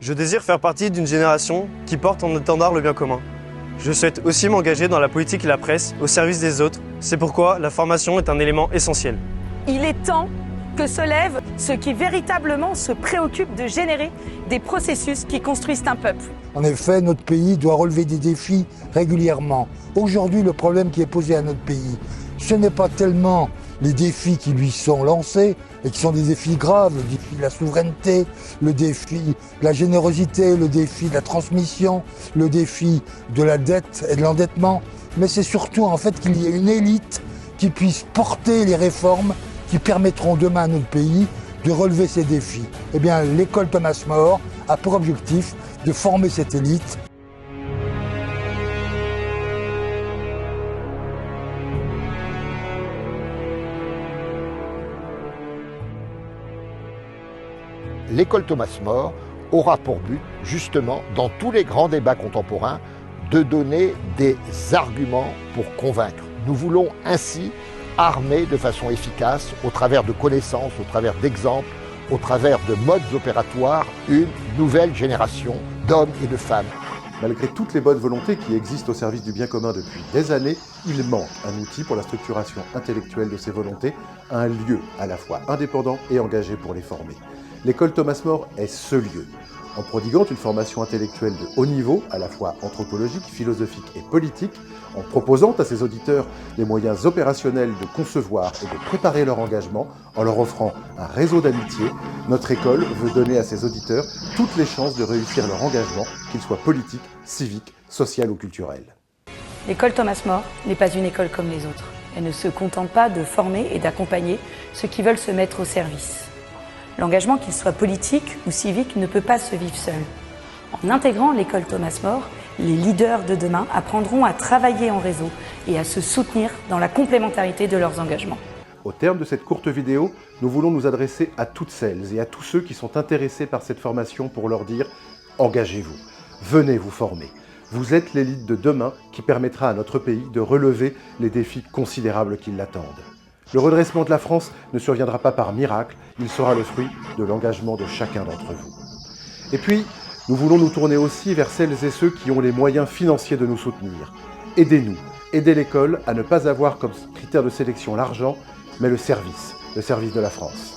Je désire faire partie d'une génération qui porte en étendard le bien commun. Je souhaite aussi m'engager dans la politique et la presse, au service des autres. C'est pourquoi la formation est un élément essentiel. Il est temps que se lèvent ceux qui véritablement se préoccupent de générer des processus qui construisent un peuple. En effet, notre pays doit relever des défis régulièrement. Aujourd'hui, le problème qui est posé à notre pays, ce n'est pas tellement les défis qui lui sont lancés, et qui sont des défis graves, le défi de la souveraineté, le défi de la générosité, le défi de la transmission, le défi de la dette et de l'endettement, mais c'est surtout en fait qu'il y ait une élite qui puisse porter les réformes qui permettront demain à notre pays de relever ces défis. Eh bien, l'école Thomas More a pour objectif de former cette élite. L'école Thomas More aura pour but, justement, dans tous les grands débats contemporains, de donner des arguments pour convaincre. Nous voulons ainsi armer de façon efficace, au travers de connaissances, au travers d'exemples, au travers de modes opératoires, une nouvelle génération d'hommes et de femmes. Malgré toutes les bonnes volontés qui existent au service du bien commun depuis des années, il manque un outil pour la structuration intellectuelle de ces volontés, un lieu à la fois indépendant et engagé pour les former. L'école Thomas More est ce lieu. En prodiguant une formation intellectuelle de haut niveau, à la fois anthropologique, philosophique et politique, en proposant à ses auditeurs les moyens opérationnels de concevoir et de préparer leur engagement, en leur offrant un réseau d'amitié, notre école veut donner à ses auditeurs toutes les chances de réussir leur engagement, qu'il soit politique, civique, social ou culturel. L'école Thomas More n'est pas une école comme les autres. Elle ne se contente pas de former et d'accompagner ceux qui veulent se mettre au service. L'engagement, qu'il soit politique ou civique, ne peut pas se vivre seul. En intégrant l'école Thomas More, les leaders de demain apprendront à travailler en réseau et à se soutenir dans la complémentarité de leurs engagements. Au terme de cette courte vidéo, nous voulons nous adresser à toutes celles et à tous ceux qui sont intéressés par cette formation pour leur dire « Engagez-vous, venez vous former. Vous êtes l'élite de demain qui permettra à notre pays de relever les défis considérables qui l'attendent. » Le redressement de la France ne surviendra pas par miracle, il sera le fruit de l'engagement de chacun d'entre vous. Et puis, nous voulons nous tourner aussi vers celles et ceux qui ont les moyens financiers de nous soutenir. Aidez-nous, aidez l'école à ne pas avoir comme critère de sélection l'argent, mais le service de la France.